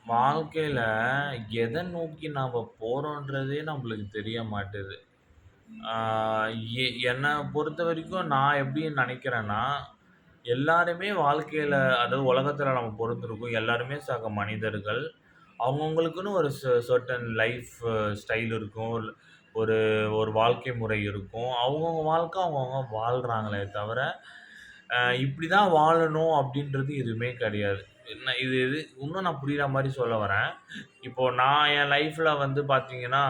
வாழ்க்கையில எத நோக்கி நாம போறோன்றதே நம்மளுக்கு தெரிய மாட்டுது. ஆ என்ன பொறுத்தவரைக்கும் நான் எப்படி நெனைக்கிறேன்னா, எல்லாருமே வாழ்க்கையில அதாவது உலகத்தில நம்ம பொறுத்திருக்கோம். எல்லாருமே சக மனிதர்கள். அவங்கவங்களுக்குன்னு ஒரு சர்டன் லைஃப் ஸ்டைல் இருக்கும். ஒரு ஒரு வாழ்க்கை முறை இருக்கும். அவங்கவங்க வாழ்க்கை அவங்கவங்க வாழ்றாங்களே தவிர, அ இப்படிதான் வாழணும் அப்படின்றது எதுவுமே கிடையாது. என்ன இது இது இன்னும் நான் புரியிற மாரி சொல்ல வரேன். இப்போ நான் என் லைஃப்ல வந்து பார்த்தீங்கன்னா,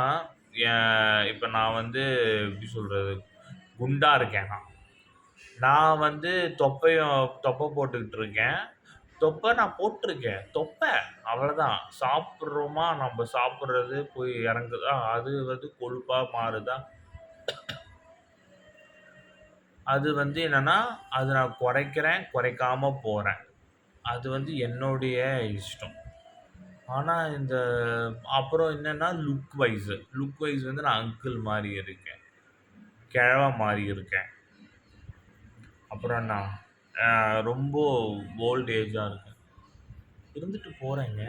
இப்ப நான் வந்து எப்படி சொல்றது? குண்டா இருக்கேன் நான். நான் வந்து தொப்பை போட்டுக்கிட்டு இருக்கேன். தொப்பை நான் போட்டுருக்கேன். தொப்பை அவ்வளதான். சாப்பிடுறோமா, நம்ப சாப்பிடுறது போய் இறங்குதா, அது வந்து கொழுப்பா மாறுதா, அது வந்து என்னன்னா, அது நான் குறைக்கிறேன், குறைக்காம போறேன். அது வந்து என்னுடைய இஷ்டம். ஆனா இந்த அப்புறம் என்னன்னா லுக் வைஸ் வந்து நான் அங்கிள் மாரி இருக்கேன். கிழவன் மாரி இருக்கேன். அப்புறம் என்ன? அ ரொம்ப ஓல்ட் ஏஜா இருக்கேன். இருந்துட்டு போறேங்க.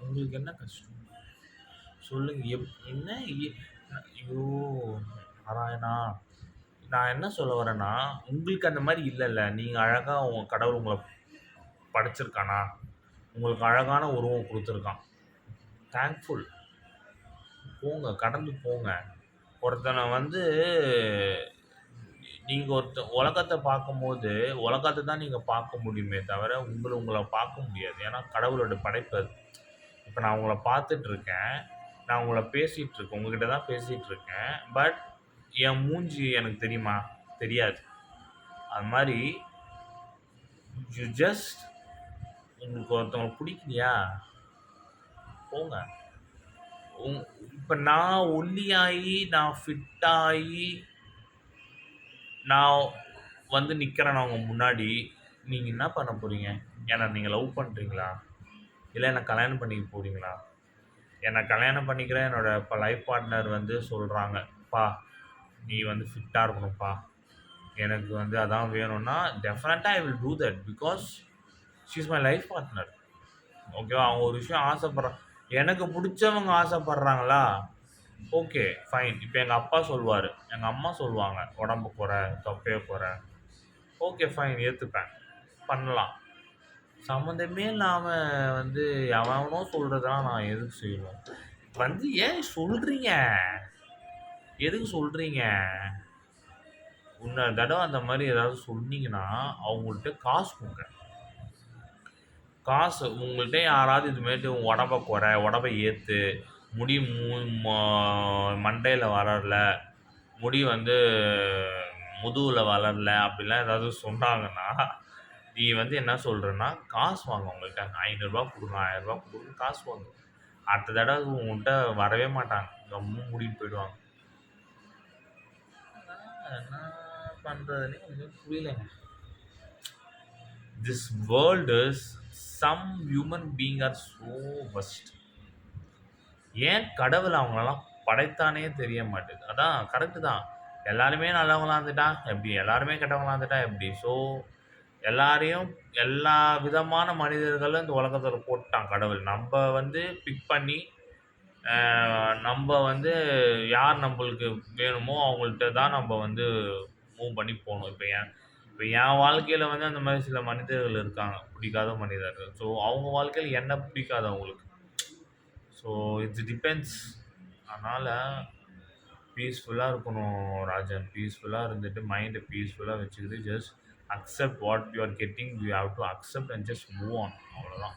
உங்களுக்கு என்ன கஷ்டம்? சொல்லுங்க. என்ன ஐயோ! நாராயணா! நான் என்ன சொல்ல வரேன்னா, உங்களுக்கு அந்த மாரி இல்லல்ல. நீங்க அழகா உங்க கடவுள் உங்கள படைச்சிருக்கானா? உங்களுக்கு அழகான உருவம் குடுத்துருக்கான். தேங்க்ஃபுல். போங்க. கடந்து போங்க. ஒருத்தன வந்து நீங்க உலகத்த பார்க்கும்போது, உலகத்த தான் நீங்க பார்க்க முடியுமே தவிர, உங்கள பார்க்க முடியாது. ஏன்னா, கடவுளோட படைப்பு அது. இப்ப நான் உங்கள பார்த்துட்டு இருக்கேன். நான் உங்கள பேசிட்டு இருக்கேன். உங்ககிட்ட தான் பேசிட்டு இருக்கேன். பட் என் மூஞ்சி எனக்கு தெரியுமா? தெரியாது. அது மாரி ஜஸ்ட் உங்களுக்கு ஒருத்தவங்கள புடிக்கலையா? போங்க. உங் இப்ப நான் ஒல்லியாயி, நான் ஃபிட் ஆயி, நான் வந்து நிக்கிறேனா உங்க முன்னாடி, நீங்க என்ன பண்ண போறீங்க? என்ன நீங்க லவ் பண்றீங்களா? இல்ல என்ன கல்யாணம் பண்ணிக்க போறீங்களா? என்ன கல்யாணம் பண்ணிக்கிற என்னோட லைஃப் பார்ட்னர் வந்து சொல்றாங்க, "அப்பா, நீ வந்து ஃபிட்டா இருக்கணும்ப்பா. எனக்கு வந்து அதான் வேணும்னா, டெஃபினட்டா I will do that. Because she is my life partner." ஓகேவா? அவங்க ஒரு விஷயம் ஆசைப்படுறாங்க. எனக்கு புடிச்சவங்க ஆசைப்படுறாங்களா? Okay, fine. இப்ப எங்க அப்பா சொல்லுவாரு. எங்க அம்மா சொல்லுவாங்க, "உடம்ப கொறை, தொப்பைய கொறை." ஓகே, ஃபைன் ஏத்துப்பேன். பண்ணலாம். சம்மந்தமே இல்லாம வந்து எவன் எவனோ சொல்றதெல்லாம் நான் எதுக்கு செய்யணும்? வந்து ஏன் சொல்றீங்க? எதுக்கு சொல்றீங்க? இன்னொரு தடவ அந்த மாரி ஏதாவது சொன்னீங்கன்னா, அவங்கள்ட்ட காசு குடுங்க. காசு உங்கள்ட்ட யாராவது இதுமேட்டு உன் உடம்ப கொறை, உடம்ப ஏத்து, முடி மூ ம மண்டையில வளரல, முடி வந்து முதுகுல வளரல அப்படிலாம் ஏதாவது சொன்னாங்கன்னா, நீ வந்து என்ன சொல்றன்னா, காசு வாங்கு அவங்கள்ட்ட. ரூ. 500 குடுங்க, ரூ. 1000 குடுங்க காசு வாங்கு. அடுத்த தடவ உன்கிட்ட வரவே மாட்டாங்க. கம்முனு மூடிட்டு போயிடுவாங்க. என்ன பண்றதுன்னே ஒண்ணுமே புரியலங்க. This world is some human being are so worst. ஏன் கடவுள் அவங்களலாம் படைத்தானே தெரிய மாட்டேது. அதான் கரெக்ட்டு தான். எல்லாருமே நல்லவங்களா இருந்துட்டா எப்படி? எல்லாருமே கெட்டவங்களா இருந்துட்டா எப்படி? ஸோ, எல்லாரையும் எல்லா விதமான மனிதர்களும் இந்த உலகத்துல போட்டுட்டான் கடவுள். நம்ப வந்து பிக் பண்ணி, அ நம்ப வந்து யார் நம்பளுக்கு வேணுமோ அவங்கள்ட்ட தான் நம்ப வந்து மூவ் பண்ணி போணும். இப்ப என் வாழ்க்கையில வந்து அந்த மாரி சில மனிதர்கள் இருக்காங்க. பிடிக்காத மனிதர்கள். ஸோ, அவங்க வாழ்க்கையில என்ன பிடிக்காது அவங்களுக்கு. So, it depends. அதனால பீஸ்ஃபுல்லா இருக்கணும் ராஜன். பீஸ்ஃபுல்லா இருந்துட்டு மைண்ட பீஸ்ஃபுல்லா வச்சுக்கிட்டு just accept what you are getting. You have to accept and just move on. அவ்வளோதான்.